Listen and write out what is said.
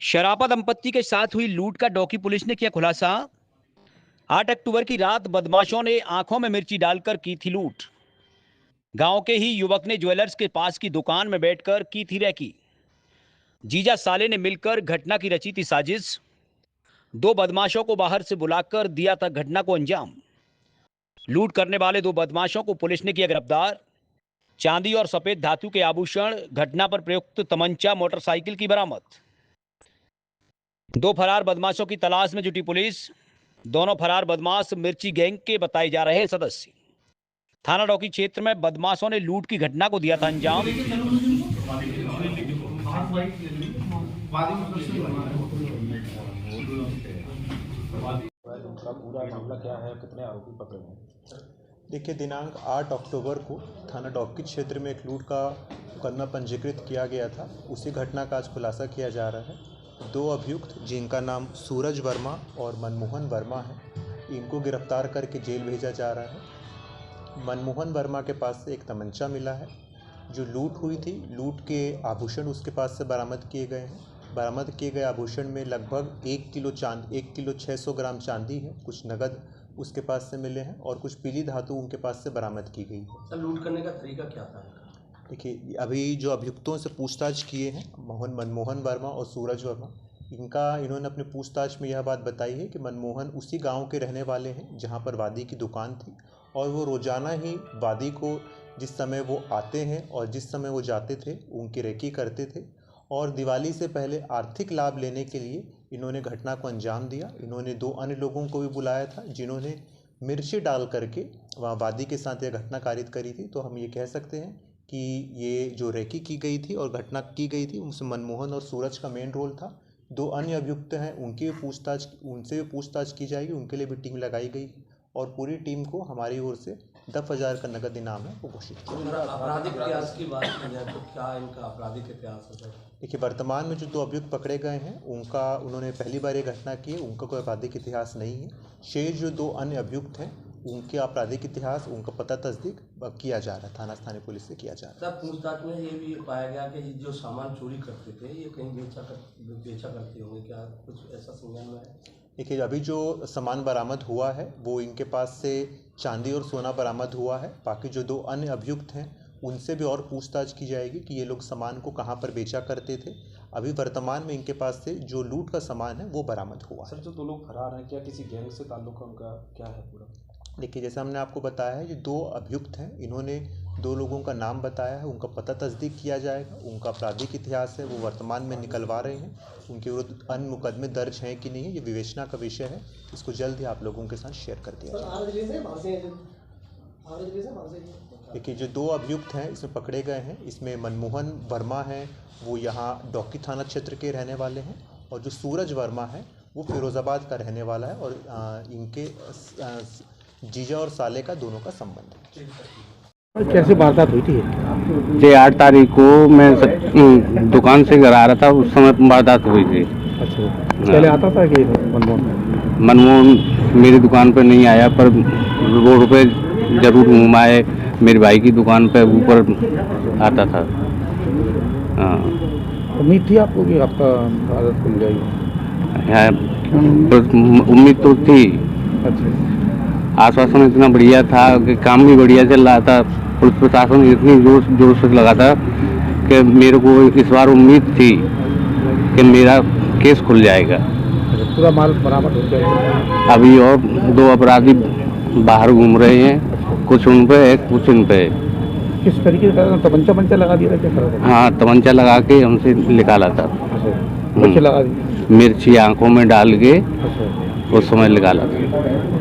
शराफा दंपत्ति के साथ हुई लूट का डोकी पुलिस ने किया खुलासा। 8 अक्टूबर की रात बदमाशों ने आंखों में मिर्ची डालकर की थी लूट। गांव के ही युवक ने ज्वेलर्स के पास की दुकान में बैठकर की थी रैकी। जीजा साले ने मिलकर घटना की रची थी साजिश। दो बदमाशों को बाहर से बुलाकर दिया था घटना को अंजाम। लूट करने वाले दो बदमाशों को पुलिस ने किया गिरफ्तार। चांदी और सफेद धातु के आभूषण, घटना पर प्रयुक्त तमंचा, मोटरसाइकिल की बरामद। दो फरार बदमाशों की तलाश में जुटी पुलिस। दोनों फरार बदमाश मिर्ची गैंग के बताए जा रहे सदस्य। थाना डोकी क्षेत्र में बदमाशों ने लूट की घटना को दिया था अंजाम। उनका पूरा मामला क्या है, कितने आरोपी पकड़े हैं? देखिए, दिनांक 8 अक्टूबर को थाना डोकी क्षेत्र में एक लूट का मुकदमा पंजीकृत किया गया था। उसी घटना का आज खुलासा किया जा रहा है। दो अभियुक्त जिनका नाम सूरज वर्मा और मनमोहन वर्मा है, इनको गिरफ्तार करके जेल भेजा जा रहा है। मनमोहन वर्मा के पास से एक तमंचा मिला है। जो लूट हुई थी, लूट के आभूषण उसके पास से बरामद किए गए हैं। बरामद किए गए आभूषण में लगभग 1 किलो 600 ग्राम चांदी है। कुछ नगद उसके पास से मिले हैं और कुछ पीली धातु उनके पास से बरामद की गई है। सर, लूट करने का तरीका क्या था? देखिए, अभी जो अभियुक्तों से पूछताछ किए हैं, मनमोहन वर्मा और सूरज वर्मा, इन्होंने अपनी पूछताछ में यह बात बताई है कि मनमोहन उसी गांव के रहने वाले हैं जहां पर वादी की दुकान थी और वो रोज़ाना ही वादी को जिस समय वो आते हैं और जिस समय वो जाते थे उनकी रेकी करते थे। और दिवाली से पहले आर्थिक लाभ लेने के लिए इन्होंने घटना को अंजाम दिया। इन्होंने दो अन्य लोगों को भी बुलाया था जिन्होंने मिर्ची डाल करके वहाँ वादी के साथ यह घटना कारित करी थी। तो हम ये कह सकते हैं कि ये जो रेकी की गई थी और घटना की गई थी, उसमें मनमोहन और सूरज का मेन रोल था। दो अन्य अभियुक्त हैं, उनसे भी पूछताछ की जाएगी। उनके लिए भी टीम लगाई गई और पूरी टीम को हमारी ओर से 10,000 का नगद इनाम है वो घोषित किया। आपराधिक इतिहास की बात की जाए तो क्या इनका आपराधिक इतिहास है? देखिए, वर्तमान में जो दो अभियुक्त पकड़े गए हैं उन्होंने पहली बार ये घटना की है। उनका कोई आपराधिक इतिहास नहीं है। शेष जो दो अन्य अभियुक्त हैं उनके आपराधिक इतिहास, उनका पता तस्दीक किया जा रहा है, थाना स्थानीय पुलिस से किया जा रहा है। सर, पूछताछ में ये भी पाया गया कि जो सामान चोरी करते थे ये कहीं बेचा करते होंगे, क्या कुछ ऐसा संज्ञान में है? देखिए, अभी जो सामान बरामद हुआ है वो इनके पास से चांदी और सोना बरामद हुआ है। बाकी जो दो अन्य अभियुक्त हैं उनसे भी और पूछताछ की जाएगी कि ये लोग सामान को कहाँ पर बेचा करते थे। अभी वर्तमान में इनके पास से जो लूट का सामान है वो बरामद हुआ है। सर, जो दो लोग फरार हैं, क्या किसी गैंग से ताल्लुक है उनका, क्या है पूरा? देखिए, जैसे हमने आपको बताया है, ये दो अभियुक्त हैं। इन्होंने दो लोगों का नाम बताया है, उनका पता तस्दीक किया जाएगा। उनका आपराधिक इतिहास है वो वर्तमान में निकलवा रहे हैं। उनके विरुद्ध अन्य मुकदमे दर्ज हैं कि नहीं है, ये विवेचना का विषय है। इसको जल्द ही आप लोगों के साथ शेयर कर दिया जाएगा। देखिए, जो दो अभियुक्त हैं इसमें पकड़े गए हैं, इसमें मनमोहन वर्मा हैं, वो यहाँ डोकी थाना क्षेत्र के रहने वाले हैं। और जो सूरज वर्मा है वो फिरोज़ाबाद का रहने वाला है। और इनके जीजा और साले का दोनों का संबंध है। कैसे वारदात हुई थी? ये 8 तारीख को मैं दुकान से घर आ रहा था, उस समय वारदात हुई थी। अच्छा, पहले आता था कि मनमोहन मेरी दुकान पर नहीं आया, पर रोड पे जरूर घुमाए। मेरे भाई की दुकान पे ऊपर आता था। हाँ, उम्मीद थी आपको कि आपका वारदात खुल जाएगी? उम्मीद तो थी। अच्छा, आश्वासन इतना बढ़िया था कि काम भी बढ़िया चल रहा था। पुलिस प्रशासन इतनी जोर से लगा था कि मेरे को इस बार उम्मीद थी कि मेरा केस खुल जाएगा। पूरा माल बरामद हो जाएगा। अभी और दो अपराधी बाहर घूम रहे हैं, कुछ उन पे है, कुछ इन पे। किस तरीके का तमंचा लगा दिया था, क्या करा था? हाँ, तमंचा लगा के हमसे निकाला था। अच्छा, लगा दी? मिर्ची आंखों में डाल के अच्छा, उस समय निकाला था।